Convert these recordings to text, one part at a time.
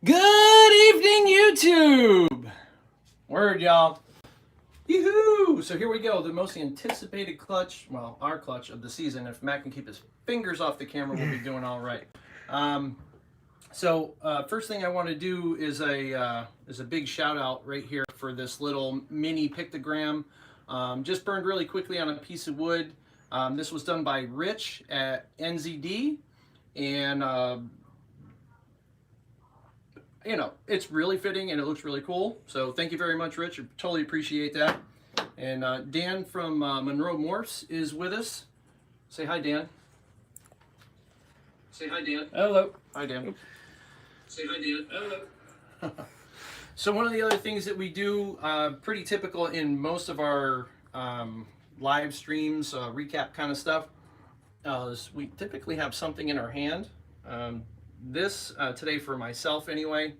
Good evening, YouTube! Word, y'all. Yoo-hoo! So here we go, the most anticipated clutch, well, our clutch of the season. If Matt can keep his fingers off the camera, we'll be doing all right. First thing I want to do is a big shout out right here for this little mini pictogram. Just burned really quickly on a piece of wood. This was done by Rich at NZD, and it's really fitting and it looks really cool. So thank you very much, Rich. I totally appreciate that. And Dan from Monroe Morse is with us. Say hi, Dan. Say hi, Dan. Hello. Hi, Dan. Say hi, Dan. Hello. So one of the other things that we do, pretty typical in most of our live streams, recap kind of stuff, is we typically have something in our hand. This today for myself anyway,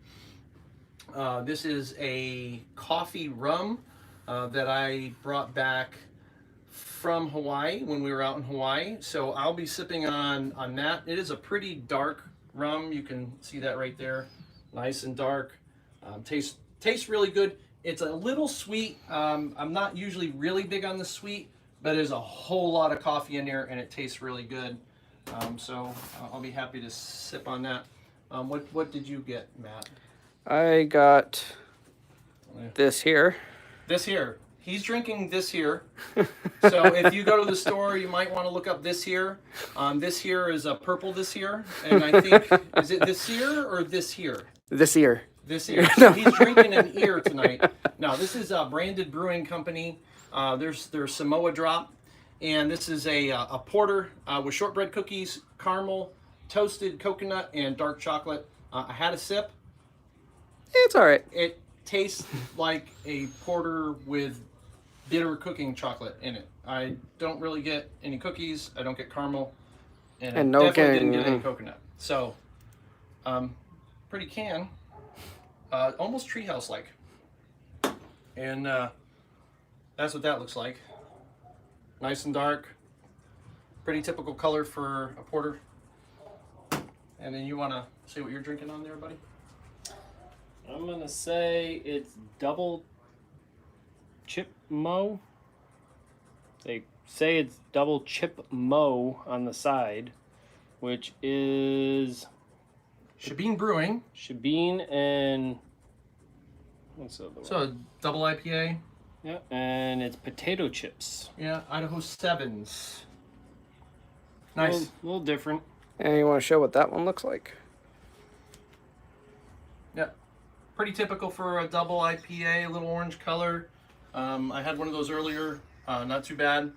this is a coffee rum that I brought back from Hawaii when we were out in Hawaii. So I'll be sipping on that. It is a pretty dark rum. You can see that right there. Nice and dark. Tastes really good. It's a little sweet. I'm not usually really big on the sweet, but there's a whole lot of coffee in there and it tastes really good. So I'll be happy to sip on that. What did you get, Matt? I got this here. This here. He's drinking this here. So if you go to the store, you might want to look up this here. This here is a purple this here. And I think, is it this here or this here? This here. This here. So he's drinking an ear tonight. Now, this is a Branded Brewing Company. There's Samoa Drop. And this is a porter with shortbread cookies, caramel, toasted coconut, and dark chocolate. I had a sip. It's all right. It tastes like a porter with bitter cooking chocolate in it. I don't really get any cookies. I don't get caramel. And I definitely didn't get any coconut. So, pretty can. Almost treehouse-like. And that's what that looks like. Nice and dark. Pretty typical color for a porter. And then you want to say what you're drinking on there, buddy? I'm going to say it's double chip mo. They say it's double chip mo on the side, which is Shebeen Brewing. Shebeen and what's the other one? So a double IPA. Yeah, and it's potato chips. Yeah, Idaho 7s. Nice. A little different. And you want to show what that one looks like? Yeah, pretty typical for a double IPA, a little orange color. I had one of those earlier, not too bad.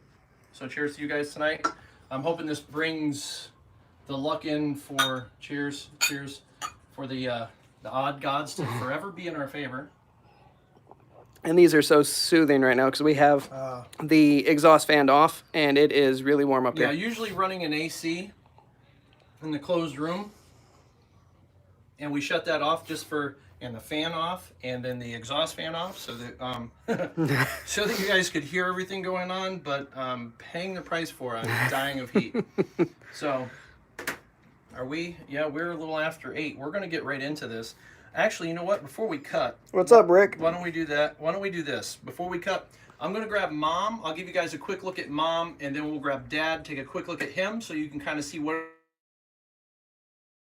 So cheers to you guys tonight. I'm hoping this brings the luck in for cheers for the odd gods to forever be in our favor. And these are so soothing right now because we have the exhaust fan off and it is really warm up here. Yeah, usually running an AC in the closed room, and we shut that off and the fan off, and then the exhaust fan off, so that so that you guys could hear everything going on. But paying the price for it, I'm dying of heat. So, are we? Yeah, we're a little after 8. We're gonna get right into this. Actually, you know what? Before we cut... What's up, Rick? Why don't we do that? Why don't we do this? Before we cut, I'm going to grab Mom. I'll give you guys a quick look at Mom, and then we'll grab Dad, take a quick look at him, so you can kind of see what...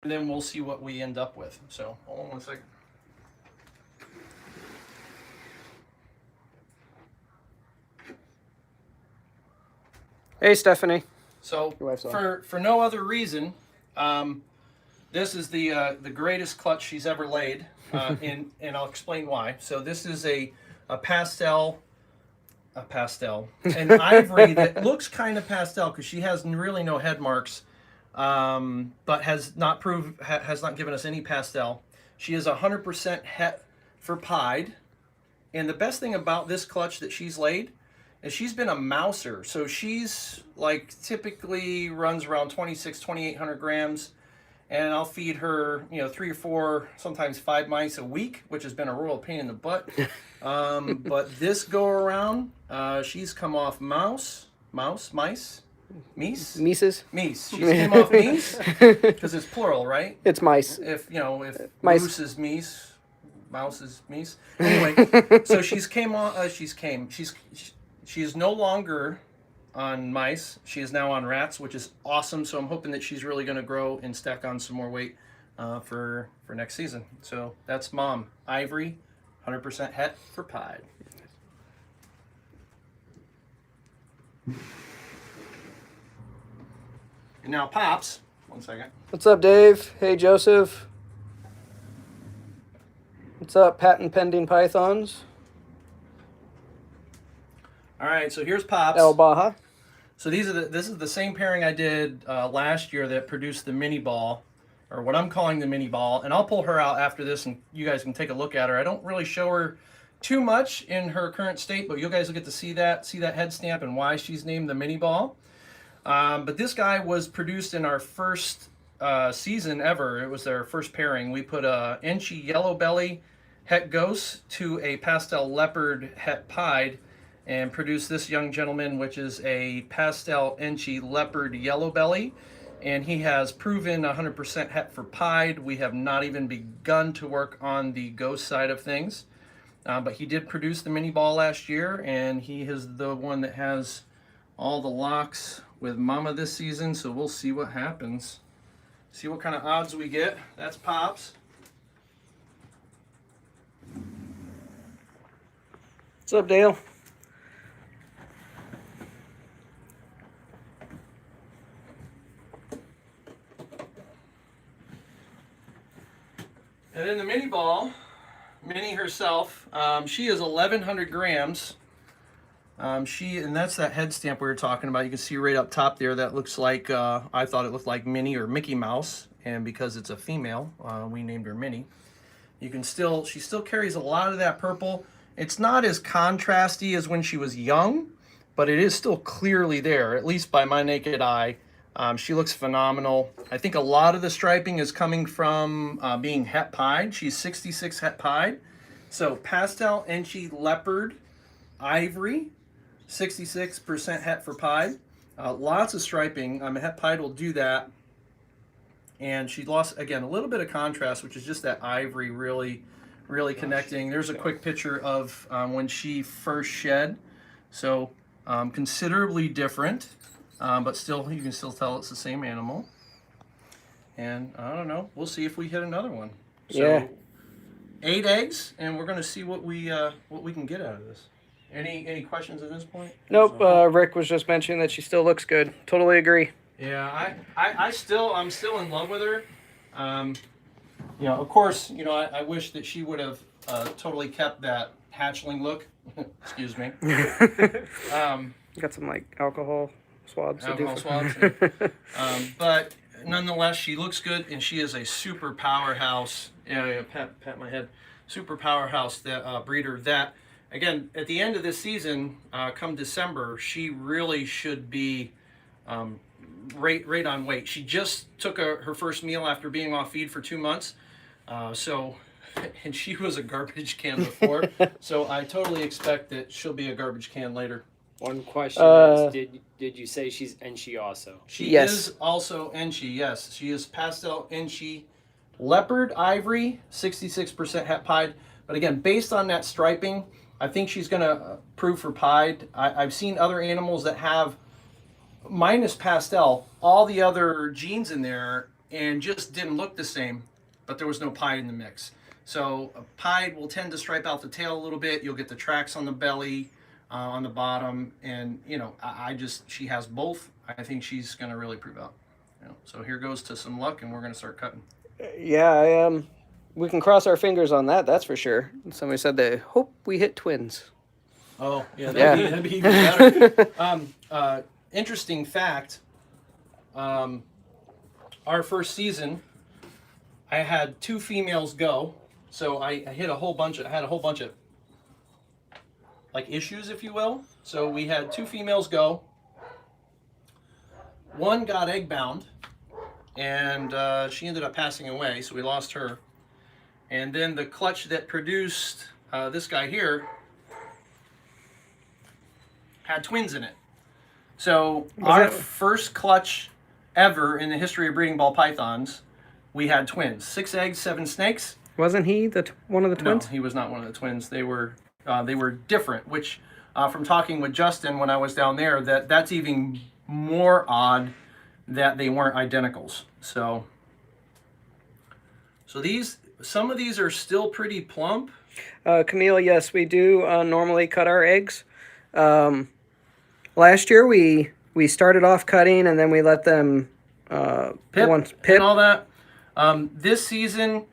And then we'll see what we end up with. So, hold on one second. Hey, Stephanie. So, for no other reason... this is the greatest clutch she's ever laid, and I'll explain why. So this is an ivory that looks kind of pastel because she has really no head marks, but has not given us any pastel. She is 100% het for pied, and the best thing about this clutch that she's laid is she's been a mouser. So she's like typically runs around 2,800 grams. And I'll feed her, 3 or 4, sometimes 5 mice a week, which has been a real pain in the butt. But this go around, she's come off mice, Meese? Mises. Meese. She came off Meese because it's plural, right? It's mice. If Mice. moose is Meese, mouse is Meese. Anyway, so she is no longer on mice. She is now on rats, which is awesome. So I'm hoping that she's really going to grow and stack on some more weight for next season. So that's Mom, Ivory, 100% het for pied. And now Pops. 1 second. What's up, Dave? Hey, Joseph. What's up, patent pending pythons? All right, so here's Pops. El Baja. So this is the same pairing I did last year that produced the Minnie Ball, or what I'm calling the Minnie Ball. And I'll pull her out after this, and you guys can take a look at her. I don't really show her too much in her current state, but you guys will get to see that head stamp and why she's named the Minnie Ball. But this guy was produced in our first season ever. It was their first pairing. We put a Enchi Yellow Belly Het Ghost to a Pastel Leopard Het Pied and produced this young gentleman, which is a Pastel Enchi Leopard Yellow Belly. And he has proven 100% het for pied. We have not even begun to work on the ghost side of things. But he did produce the Minnie Ball last year, and he is the one that has all the locks with Mama this season, so we'll see what happens. See what kind of odds we get. That's Pops. What's up, Dale? And then the Minnie Ball, Minnie herself, she is 1,100 grams. And that's that head stamp we were talking about. You can see right up top there, that looks like, I thought it looked like Minnie or Mickey Mouse. And because it's a female, we named her Minnie. She still carries a lot of that purple. It's not as contrasty as when she was young, but it is still clearly there, at least by my naked eye. She looks phenomenal. I think a lot of the striping is coming from being het pied. She's 66 het pied. So Pastel Enchi Leopard Ivory, 66% het for pied. Lots of striping. A het pied will do that. And she lost, again, a little bit of contrast, which is just that ivory really connecting. There's a quick picture of when she first shed. So considerably different, but still, you can still tell it's the same animal. And I don't know, we'll see if we hit another one. So, yeah. 8 eggs, and we're gonna see what we can get out of this. Any questions at this point? Nope. Rick was just mentioning that she still looks good. Totally agree. Yeah, I'm still in love with her. Of course, I wish that she would have totally kept that hatchling look. Excuse me. Got some alcohol swabs. But nonetheless, she looks good, and she is a super powerhouse. Yeah, pat my head. Super powerhouse that breeder. That again, at the end of this season, come December, she really should be. Right on weight. She just took her first meal after being off feed for 2 months. And she was a garbage can before. So I totally expect that she'll be a garbage can later. One question is, did you say she's Enchi also? She is also Enchi, yes. She is Pastel Enchi Leopard Ivory, 66% het pied. But again, based on that striping, I think she's going to prove for pied. I've seen other animals that have minus pastel, all the other genes in there, and just didn't look the same, but there was no pied in the mix. So a pied will tend to stripe out the tail a little bit. You'll get the tracks on the belly, on the bottom, and she has both. I think she's going to really prove out. So here goes to some luck, and we're going to start cutting. Yeah, we can cross our fingers on that. That's for sure. Somebody said they hope we hit twins. Oh yeah, that'd be even better. Interesting fact, our first season, I had 2 females go, so I had a whole bunch of issues, if you will. So we had 2 females go. One got egg bound, and she ended up passing away, so we lost her. And then the clutch that produced this guy here had twins in it. So our first clutch ever in the history of breeding ball pythons, we had twins. 6 eggs, 7 snakes. Wasn't he one of the twins? No, he was not one of the twins. They were different. Which, from talking with Justin when I was down there, that's even more odd that they weren't identicals. So some of these are still pretty plump. Camille, yes, we do normally cut our eggs. Last year we started off cutting and then we let them pip and all that. This season,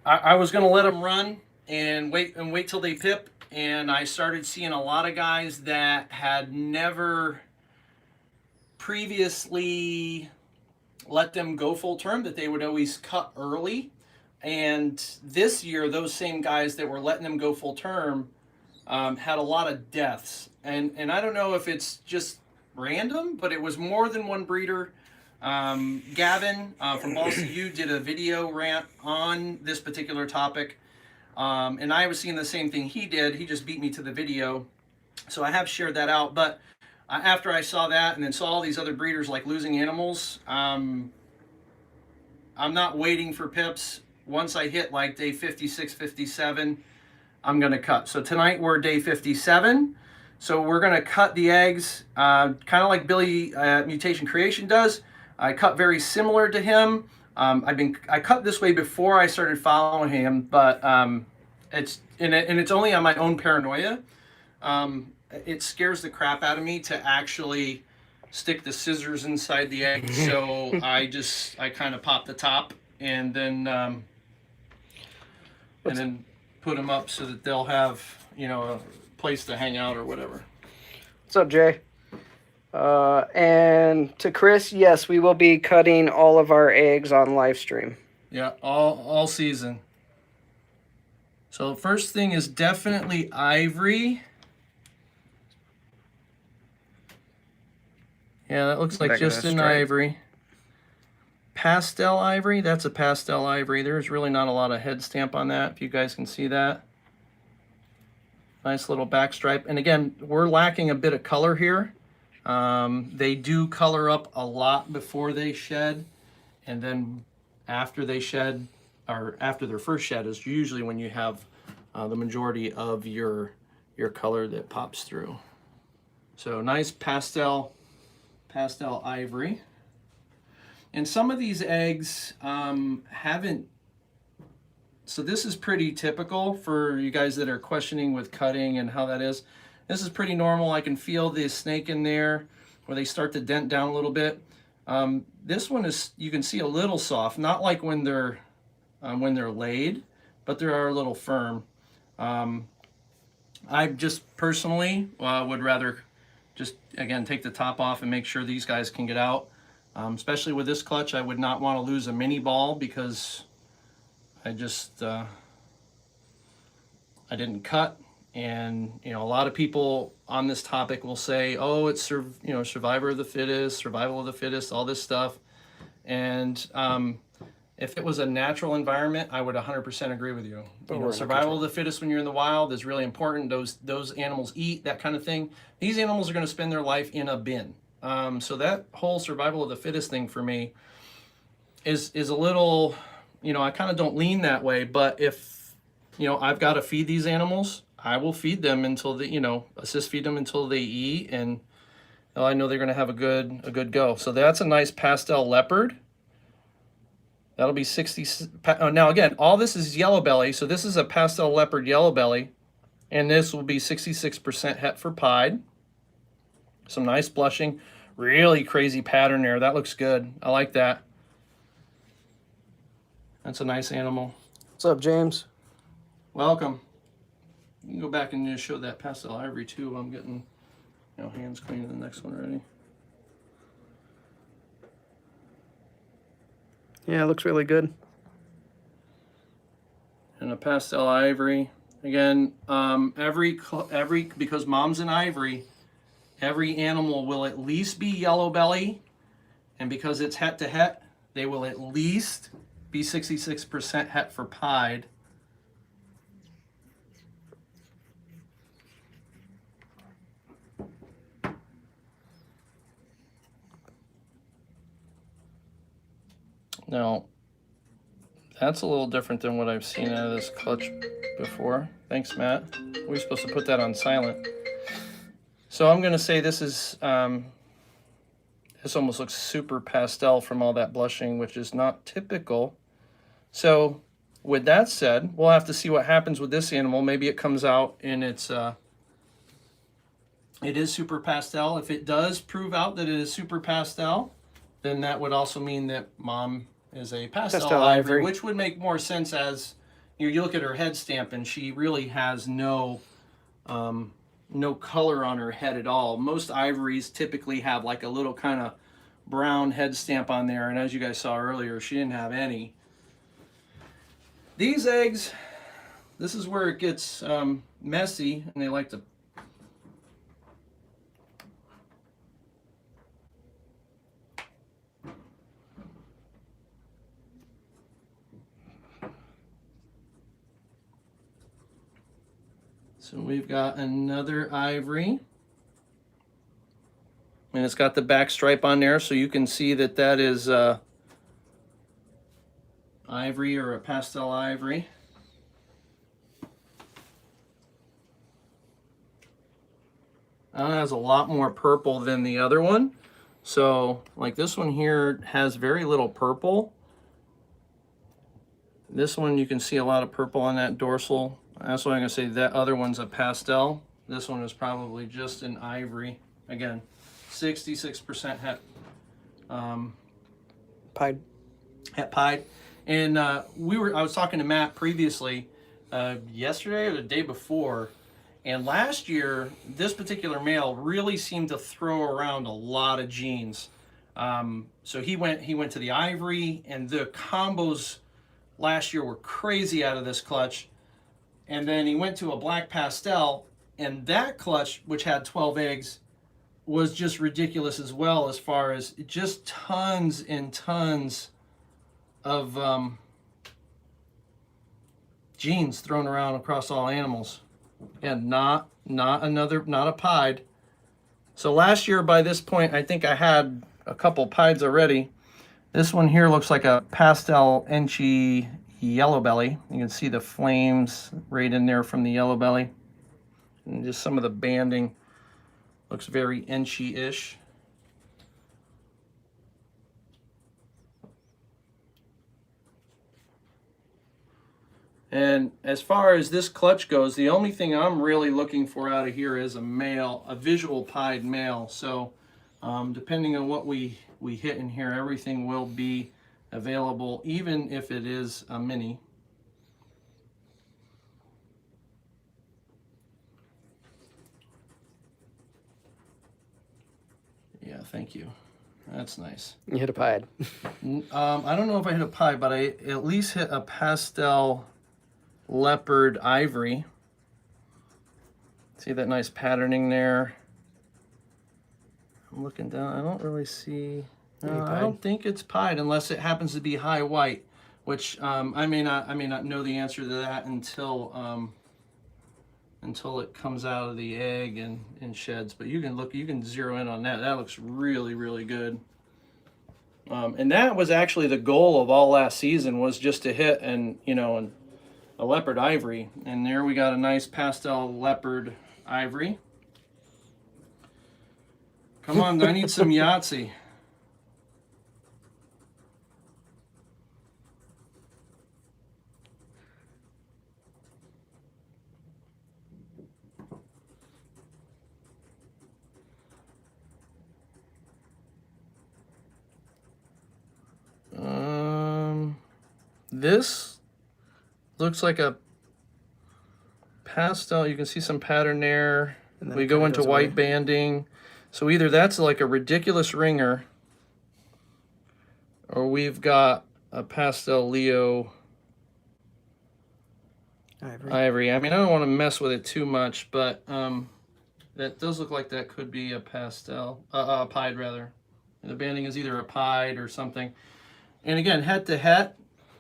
I was going to let them run and wait till they pip, and I started seeing a lot of guys that had never previously let them go full term, that they would always cut early. And this year, those same guys that were letting them go full term had a lot of deaths. And I don't know if it's just random, but it was more than one breeder. Gavin from Balls to You did a video rant on this particular topic. And I was seeing the same thing he did. He just beat me to the video. So I have shared that out. But after I saw that and then saw all these other breeders like losing animals, I'm not waiting for pips. Once I hit like day 56, 57, I'm going to cut. So tonight we're day 57. So we're going to cut the eggs kind of like Billy Mutation Creation does. I cut very similar to him. I cut this way before I started following him, but it's only on my own paranoia. It scares the crap out of me to actually stick the scissors inside the egg. So I kind of pop the top and then put them up so that they'll have, a place to hang out or whatever. What's up, Jay? And to Chris, yes, we will be cutting all of our eggs on live stream. Yeah, all season. So the first thing is definitely ivory. Yeah, that looks like just an ivory. Pastel ivory, that's a pastel ivory. There's really not a lot of head stamp on that, if you guys can see that. Nice little back stripe. And again, we're lacking a bit of color here. They do color up a lot before they shed, and then after they shed, or after their first shed, is usually when you have the majority of your color that pops through. So nice pastel ivory. And some of these eggs haven't, so this is pretty typical for you guys that are questioning with cutting and how that is. This is pretty normal. I can feel the snake in there where they start to dent down a little bit. This one is, you can see a little soft, not like when they're laid, but they are a little firm. I just personally would rather just, again, take the top off and make sure these guys can get out. Especially with this clutch, I would not want to lose a Minnie Ball because I just, I didn't cut. And, a lot of people on this topic will say, oh, it's, survivor of the fittest, survival of the fittest, all this stuff. And if it was a natural environment, I would 100% agree with you. Survival of the fittest when you're in the wild is really important. Those animals eat, that kind of thing. These animals are going to spend their life in a bin. So that whole survival of the fittest thing for me is a little, I kind of don't lean that way. But if, I've got to feed these animals, I will feed them until assist feed them until they eat, and I know they're going to have a good go. So that's a nice pastel leopard. That'll be 60. Now again, all this is yellow belly, so this is a pastel leopard yellow belly, and this will be 66% het for pied. Some nice blushing, really crazy pattern there. That looks good. I like that. That's a nice animal. What's up, James? Welcome. You can go back and just show that pastel ivory too. I'm getting, hands clean in the next one already. Yeah, it looks really good. And a pastel ivory. Again, because mom's an ivory, every animal will at least be yellow belly, and because it's het to het, they will at least be 66% het for pied. Now, that's a little different than what I've seen out of this clutch before. Thanks, Matt. We're supposed to put that on silent. So I'm going to say this is, this almost looks super pastel from all that blushing, which is not typical. So with that said, we'll have to see what happens with this animal. Maybe it comes out and it is super pastel. If it does prove out that it is super pastel, then that would also mean that Mom is a pastel ivory, which would make more sense as you look at her head stamp and she really has no color on her head at all. Most ivories typically have like a little kind of brown head stamp on there, and as you guys saw earlier, she didn't have any. These eggs, this is where it gets messy, and they like to So we've got another ivory, and it's got the back stripe on there, so you can see that that is ivory or a pastel ivory. That has a lot more purple than the other one. So like this one here has very little purple. This one you can see a lot of purple on that dorsal. That's why I'm going to say that other one's a pastel. This one is probably just an ivory. Again, 66% het Pied. Het pied. And I was talking to Matt previously, yesterday or the day before, and last year this particular male really seemed to throw around a lot of genes. So he went to the ivory, and the combos last year were crazy out of this clutch. And then he went to a black pastel, and that clutch, which had 12 eggs, was just ridiculous as well, as far as just tons and tons of genes thrown around across all animals. And not a pied. So last year by this point, I think I had a couple pieds already. This one here looks like a pastel Enchi yellow belly. You can see the flames right in there from the yellow belly, and just some of the banding looks very Enchi-ish. And as far as this clutch goes, the only thing I'm really looking for out of here is a visual pied male. So depending on what we hit in here, everything will be available, even if it is a mini. Yeah, thank you. That's nice. You hit a pied. I don't know if I hit a pie, but I at least hit a pastel leopard ivory. See that nice patterning there? I'm looking down. I don't really see. I don't think it's pied unless it happens to be high white, which I may not know the answer to that until it comes out of the egg and sheds. But you can zero in on that. That looks really, really good. And that was actually the goal of all last season, was just to hit a leopard ivory. And there we got a nice pastel leopard ivory. Come on, I need some Yahtzee. This looks like a pastel. You can see some pattern there. We go into white banding. So either that's like a ridiculous ringer, or we've got a pastel Leo ivory. I mean, I don't want to mess with it too much, but that does look like that could be a pastel, a pied rather. And the banding is either a pied or something. And again, head to head,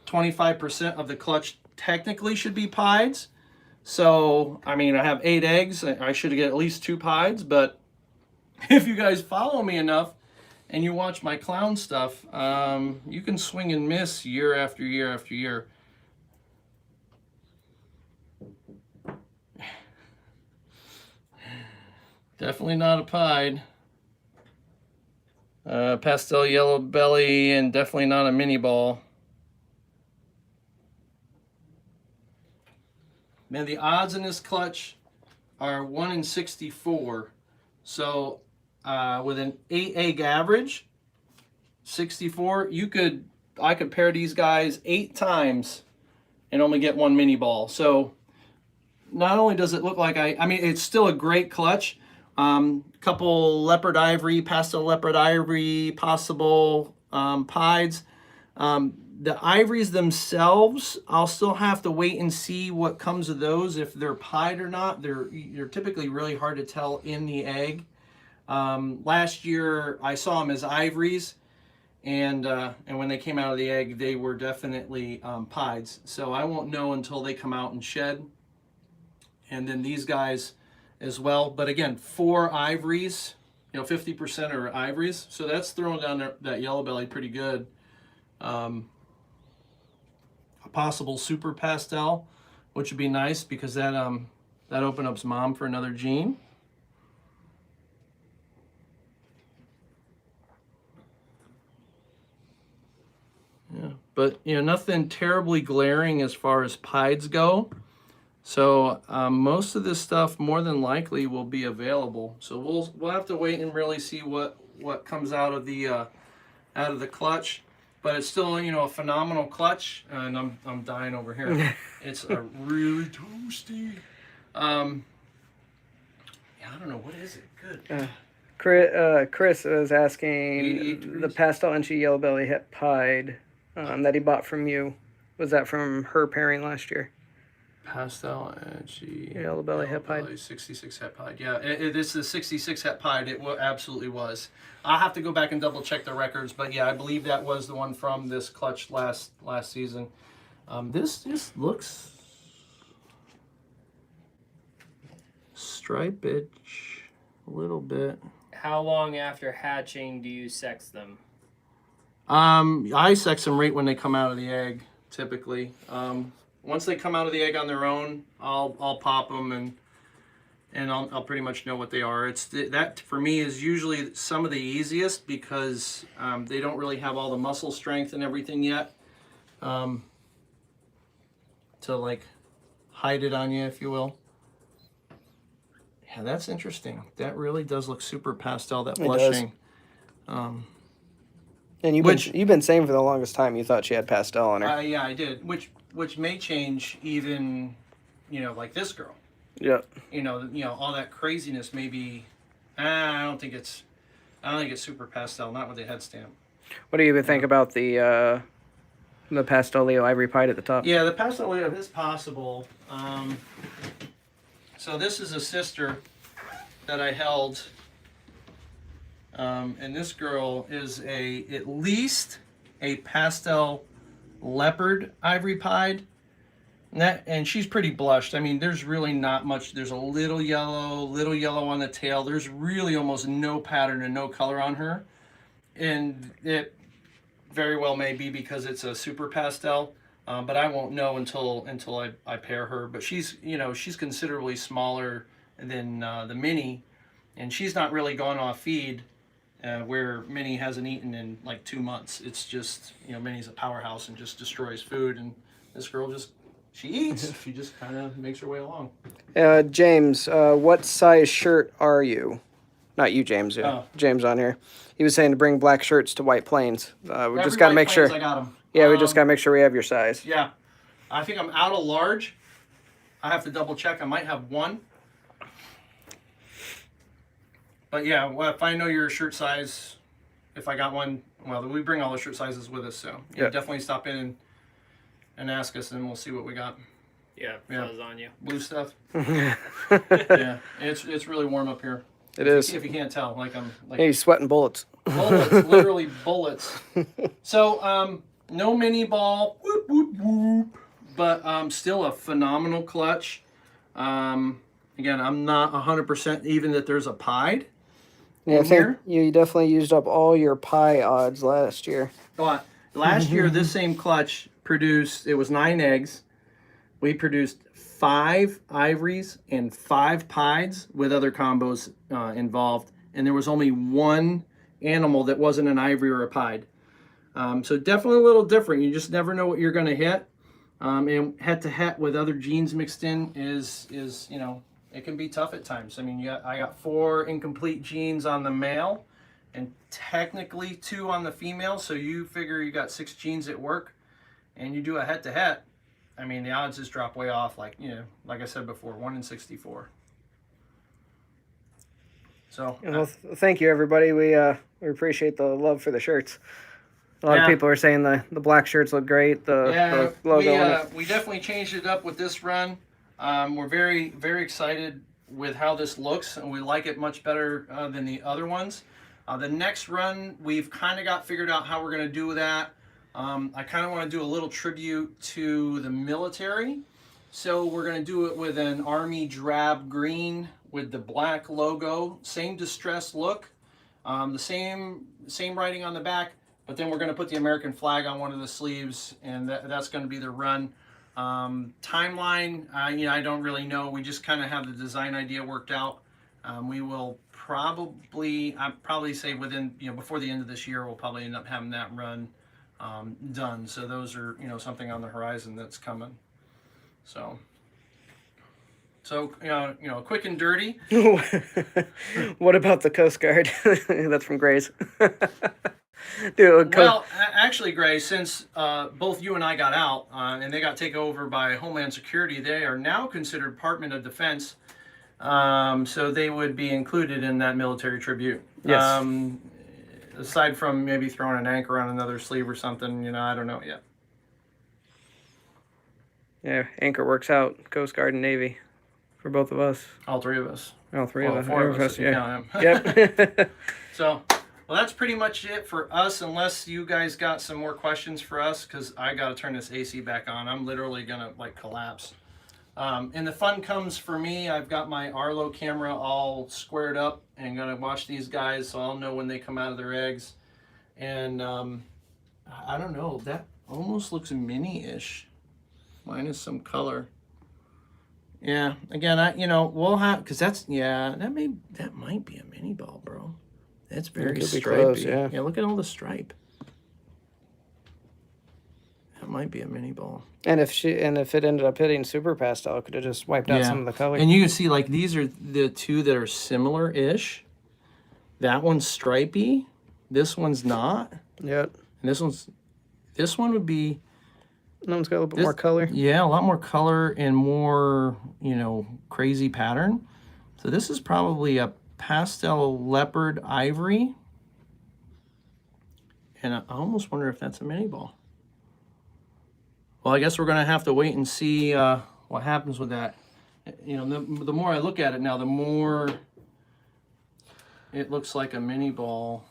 25% of the clutch technically should be pieds. So, I mean, I have 8 eggs. I should get at least 2 pieds, but if you guys follow me enough and you watch my clown stuff, you can swing and miss year after year after year. Definitely not a pied. Pastel yellow belly, and definitely not a Minnie Ball. Man, the odds in this clutch are 1 in 64. So with an 8 egg average, 64, I could pair these guys 8 times and only get 1 Minnie Ball. So not only does it look like I mean, it's still a great clutch. Couple leopard ivory, pastel leopard ivory, possible pieds. The ivories themselves, I'll still have to wait and see what comes of those, if they're pied or not. They're typically really hard to tell in the egg. Last year I saw them as ivories, and when they came out of the egg, they were definitely pieds. So I won't know until they come out and shed. And then these guys as well. But again, 4 ivories, 50% are ivories. So that's throwing down that yellow belly pretty good. A possible super pastel, which would be nice because that opens up mom for another gene. Yeah, but nothing terribly glaring as far as pieds go. So most of this stuff more than likely will be available. So we'll have to wait and really see what comes out of the clutch. But it's still a phenomenal clutch, and I'm dying over here. It's a really toasty. Yeah, I don't know, what is it? Good. Chris was asking the pastel inchy yellow belly het pied that he bought from you. Was that from her pairing last year? Pastel and yellow belly het pied. 66 het pied. Yeah, this is 66 het pied. It absolutely was. I'll have to go back and double check the records, but yeah, I believe that was the one from this clutch last season. This just looks striped a little bit. How long after hatching do you sex them? I sex them right when they come out of the egg, typically. Once they come out of the egg on their own, I'll pop them and I'll pretty much know what they are. That for me is usually some of the easiest because they don't really have all the muscle strength and everything yet to like hide it on you, if you will. Yeah, that's interesting. That really does look super pastel. That blushing. And you've been saying for the longest time you thought she had pastel on her. Yeah, I did. Which may change even, like this girl. Yeah. All that craziness maybe. I don't think it's super pastel. Not with the head stamp. What do you even think about the pastel Leo ivory pied at the top? Yeah, the pastel Leo is possible. So this is a sister that I held. And this girl is at least a pastel leopard ivory pied, and she's pretty blushed. I mean, there's really not much. There's a little yellow on the tail. There's really almost no pattern and no color on her, and it very well may be because it's a super pastel. But I won't know until I pair her. But she's considerably smaller than the Minnie, and she's not really gone off feed. Where Minnie hasn't eaten in like 2 months. It's just, Minnie's a powerhouse and just destroys food, and this girl she eats. She just kind of makes her way along. James, what size shirt are you? Not you, James. James on here. He was saying to bring black shirts to White Plains. We just got to make sure. I got them. Yeah, we just got to make sure we have your size. Yeah. I think I'm out of large. I have to double check. I might have one. But yeah, well, if I know your shirt size, if I got one, well, we bring all the shirt sizes with us, so definitely stop in and ask us, and we'll see what we got. Yeah, fuzz on you. Blue stuff. Yeah, it's really warm up here. It is. If you can't tell, I'm Hey, he's sweating bullets. Bullets, literally bullets. So no Minnie Ball, whoop, whoop, whoop, but still a phenomenal clutch. Again, I'm not 100% even that there's a pied. Yeah, I in think here. you definitely used up all your pie odds last year. But last year, this same clutch produced, it was 9 eggs. We produced 5 ivories and 5 pieds with other combos involved. And there was only 1 animal that wasn't an ivory or a pied. So definitely a little different. You just never know what you're going to hit. And head to head with other genes mixed in is you know, it can be tough at times. I mean, I got 4 incomplete genes on the male and technically 2 on the female. So you figure you got 6 genes at work and you do a head to head. I mean, the odds just drop way off, like, you know, like I said before, 1 in 64. So, Well, thank you, everybody. We appreciate the love for the shirts. A lot of people are saying the black shirts look great. The logo on it. We definitely changed it up with this run. We're very, very excited with how this looks, and we like it much better than the other ones. The next run, we've kind of got figured out how we're going to do that. I kind of want to do a little tribute to the military. So we're going to do it with an Army drab green with the black logo. Same distressed look. The same writing on the back. But then we're going to put the American flag on one of the sleeves. And that's going to be the run. Timeline, you know, I don't really know. We just kind of have the design idea worked out. We will I'd probably say within, you know, before the end of this year, we'll probably end up having that run done. So those are, you know, something on the horizon that's coming. So you know, quick and dirty. What about the Coast Guard? That's from Gray's. Dude, well, actually, Gray, since both you and I got out and they got taken over by Homeland Security, they are now considered Department of Defense. So they would be included in that military tribute. Yes. Aside from maybe throwing an anchor on another sleeve or something, you know, I don't know yet. Yeah, anchor works out. Coast Guard and Navy for both of us. All 3 of us. All 3 of us. 4 of us, if you yeah. count him. Yep. So, well, that's pretty much it for us, unless you guys got some more questions for us, because I got to turn this AC back on. I'm literally going to, like, collapse. And the fun comes for me. I've got my Arlo camera all squared up and going to watch these guys, so I'll know when they come out of their eggs. And I don't know, that almost looks mini-ish, minus some color. Yeah, again, we'll have, because that might be a Minnie Ball, bro. That's very stripy. Close, yeah. Yeah, look at all the stripe. That might be a Minnie Ball. And if it ended up hitting Super Pastel, it could have just wiped out some of the color. And you can see, like, these are the 2 that are similar-ish. That one's stripy. This one's not. Yep. And this one would be. That one's got a little bit more color. Yeah, a lot more color and more, you know, crazy pattern. So this is probably a pastel leopard ivory. And I almost wonder if that's a Minnie Ball. Well, I guess we're going to have to wait and see what happens with that. You know, the more I look at it now, the more it looks like a Minnie Ball.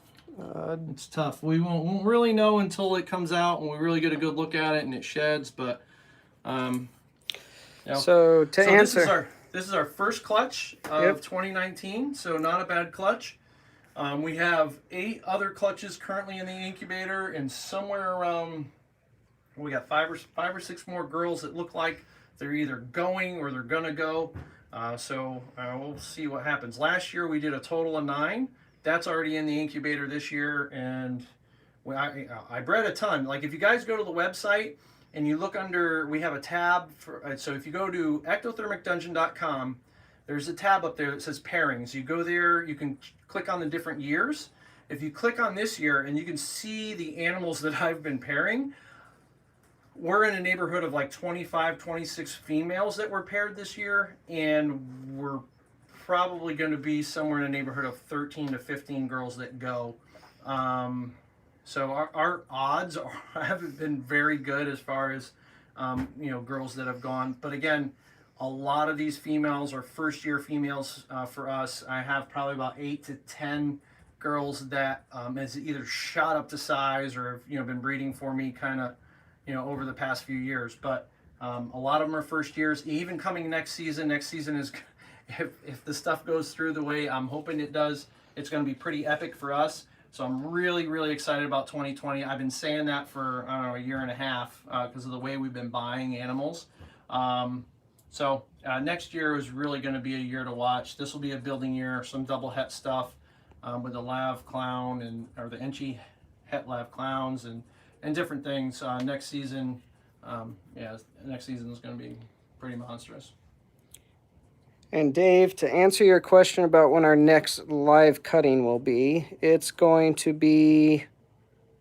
It's tough. We won't really know until it comes out and we really get a good look at it and it sheds. But you know. So answer, this is our first clutch of 2019. So not a bad clutch. We have 8 other clutches currently in the incubator, and somewhere around, we got 5 or 6 more girls that look like they're either going or they're gonna go. So we'll see what happens. Last year we did a total of 9. That's already in the incubator this year, and I bred a ton. Like, if you guys go to the website and you look under, we have a tab for. So if you go to ectothermicdungeon.com, there's a tab up there that says pairings. You go there, you can click on the different years. If you click on this year, and you can see the animals that I've been pairing, we're in a neighborhood of like 25, 26 females that were paired this year, and we're probably going to be somewhere in a neighborhood of 13 to 15 girls that go. So our odds haven't been very good as far as you know, girls that have gone. But again, a lot of these females are first year females for us. I have probably about 8 to 10 girls that has either shot up to size or have, you know, been breeding for me kind of, you know, over the past few years. But a lot of them are first years. Even coming next season is, if the stuff goes through the way I'm hoping it does, it's going to be pretty epic for us. So I'm really, really excited about 2020. I've been saying that for, I don't know, a year and a half because of the way we've been buying animals. So next year is really going to be a year to watch. This will be a building year, some double het stuff with the lav clown or the Enchi het lav clowns and different things. Next season, next season is going to be pretty monstrous. And Dave, to answer your question about when our next live cutting will be, it's going to be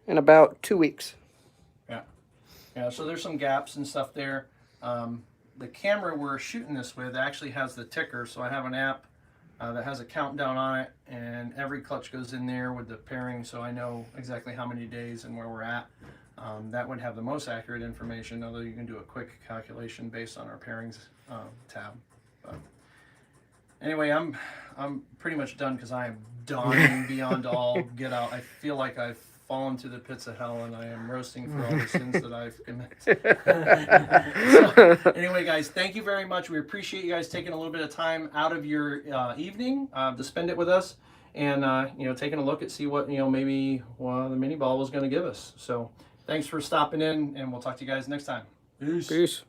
in about 2 weeks. Yeah, so there's some gaps and stuff there. The camera we're shooting this with actually has the ticker, so I have an app that has a countdown on it, and every clutch goes in there with the pairing, so I know exactly how many days and where we're at. That would have the most accurate information, although you can do a quick calculation based on our pairings tab. But anyway, I'm pretty much done because I am dying beyond all get out. I feel like I've fallen to the pits of hell and I am roasting for all the sins that I've committed. So, anyway, guys, thank you very much. We appreciate you guys taking a little bit of time out of your evening to spend it with us and taking a look at see what maybe the Minnie Ball was going to give us. So thanks for stopping in, and we'll talk to you guys next time. Peace.